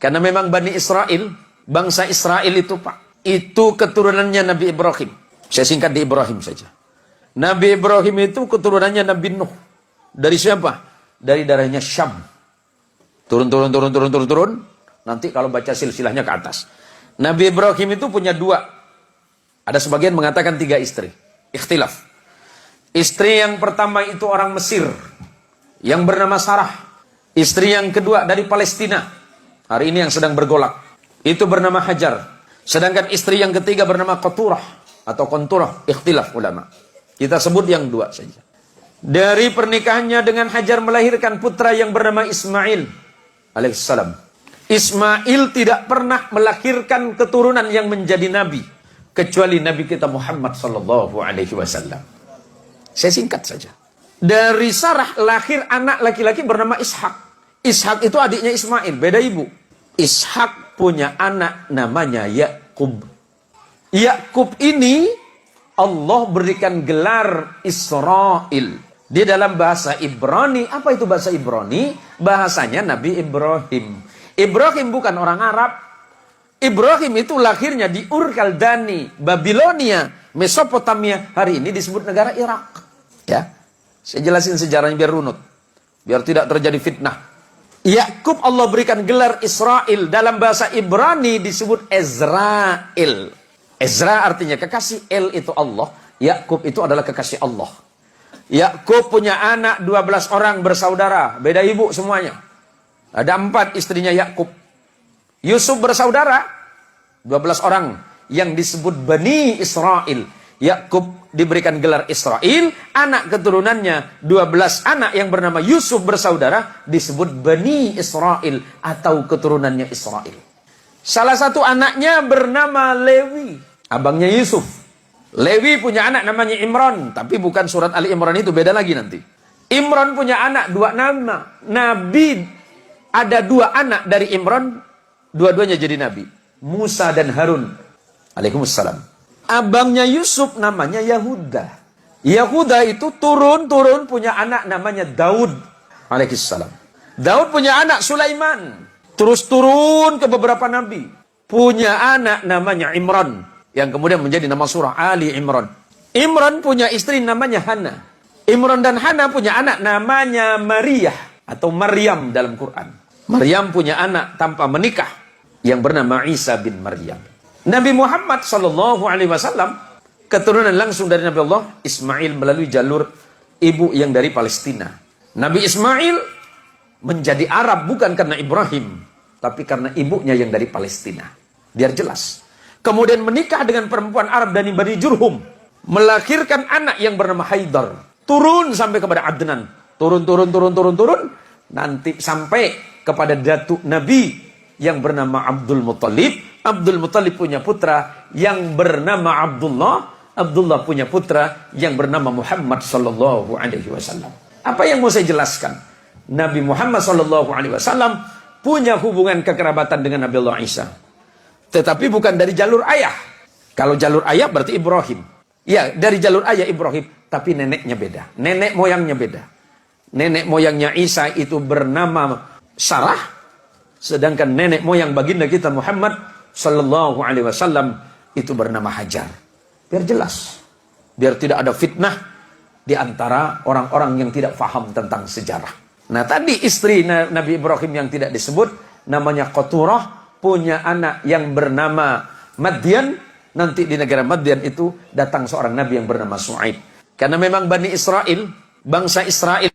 Karena memang Bani Israel, bangsa Israel itu Pak, itu keturunannya Nabi Ibrahim. Saya singkat di Ibrahim saja. Nabi Ibrahim itu keturunannya Nabi Nuh. Dari siapa? Dari darahnya Syam. Turun. Nanti kalau baca silsilahnya ke atas. Nabi Ibrahim itu punya 2. Ada sebagian mengatakan 3 istri. Ikhtilaf. Istri yang pertama itu orang Mesir, yang bernama Sarah. Istri yang kedua dari Palestina, hari ini yang sedang bergolak, itu bernama Hajar. Sedangkan istri yang ketiga bernama Qaturah atau Qanturah. Ikhtilaf ulama. Kita sebut yang 2 saja. Dari pernikahannya dengan Hajar melahirkan putra yang bernama Ismail alaihissalam. Ismail tidak pernah melahirkan keturunan yang menjadi nabi kecuali Nabi kita Muhammad sallallahu alaihi wasallam. Saya singkat saja. Dari Sarah lahir anak laki-laki bernama Ishak. Ishak itu adiknya Ismail, beda ibu. Ishak punya anak namanya Yakub. Yakub ini Allah berikan gelar Israel. Di dalam bahasa Ibrani, apa itu bahasa Ibrani? Bahasanya Nabi Ibrahim. Ibrahim bukan orang Arab. Ibrahim itu lahirnya di Ur Kaldani, Babilonia, Mesopotamia. Hari ini disebut negara Irak. Ya, saya jelasin sejarahnya biar runut, biar tidak terjadi fitnah. Yakub Allah berikan gelar Israel. Dalam bahasa Ibrani disebut Ezrael. Ezra artinya kekasih, El itu Allah, Yakub itu adalah kekasih Allah. Yakub punya anak 12 orang bersaudara, beda ibu semuanya. Ada 4 istrinya Yakub. Yusuf bersaudara 12 orang yang disebut Bani Israel. Yakub diberikan gelar Israel, anak keturunannya 12 anak yang bernama Yusuf bersaudara disebut Bani Israel atau keturunannya Israel. Salah satu anaknya bernama Lewi, abangnya Yusuf. Lewi punya anak namanya Imran, tapi bukan surat Ali Imran itu, beda lagi nanti. Imran punya anak 2 nama. Nabi ada 2 anak dari Imran, dua-duanya jadi nabi, Musa dan Harun alaihissalam. Abangnya Yusuf namanya Yahuda. Yahuda itu turun punya anak namanya Daud alaihissalam. Daud punya anak Sulaiman. Terus turun ke beberapa nabi. Punya anak namanya Imran, yang kemudian menjadi nama surah Ali Imran. Imran punya istri namanya Hana. Imran dan Hana punya anak namanya Maria atau Maryam dalam Quran. Maryam punya anak tanpa menikah yang bernama Isa bin Maryam. Nabi Muhammad sallallahu alaihi wasallam keturunan langsung dari Nabi Allah Ismail melalui jalur ibu yang dari Palestina. Nabi Ismail menjadi Arab bukan karena Ibrahim, tapi karena ibunya yang dari Palestina. Biar jelas. Kemudian menikah dengan perempuan Arab dari Bani Jurhum, melahirkan anak yang bernama Haidar. Turun sampai kepada Adnan. Turun. Nanti sampai kepada datuk Nabi yang bernama Abdul Muttalib. Abdul Muttalib punya putra yang bernama Abdullah. Abdullah punya putra yang bernama Muhammad sallallahu alaihi wasallam. Apa yang mau saya jelaskan? Nabi Muhammad sallallahu alaihi wasallam punya hubungan kekerabatan dengan Nabi Allah Isa. Tetapi bukan dari jalur ayah. Kalau jalur ayah berarti Ibrahim. Ya, dari jalur ayah Ibrahim, tapi neneknya beda. Nenek moyangnya beda. Nenek moyangnya Isa itu bernama Sarah, sedangkan nenek moyang baginda kita Muhammad sallallahu alaihi wasallam itu bernama Hajar. Biar jelas, biar tidak ada fitnah di antara orang-orang yang tidak paham tentang sejarah. Nah, tadi istri Nabi Ibrahim yang tidak disebut namanya Qaturah, punya anak yang bernama Madian. Nanti di negara Madian itu datang seorang nabi yang bernama Shu'aib. Karena memang Bani Israel, bangsa Israel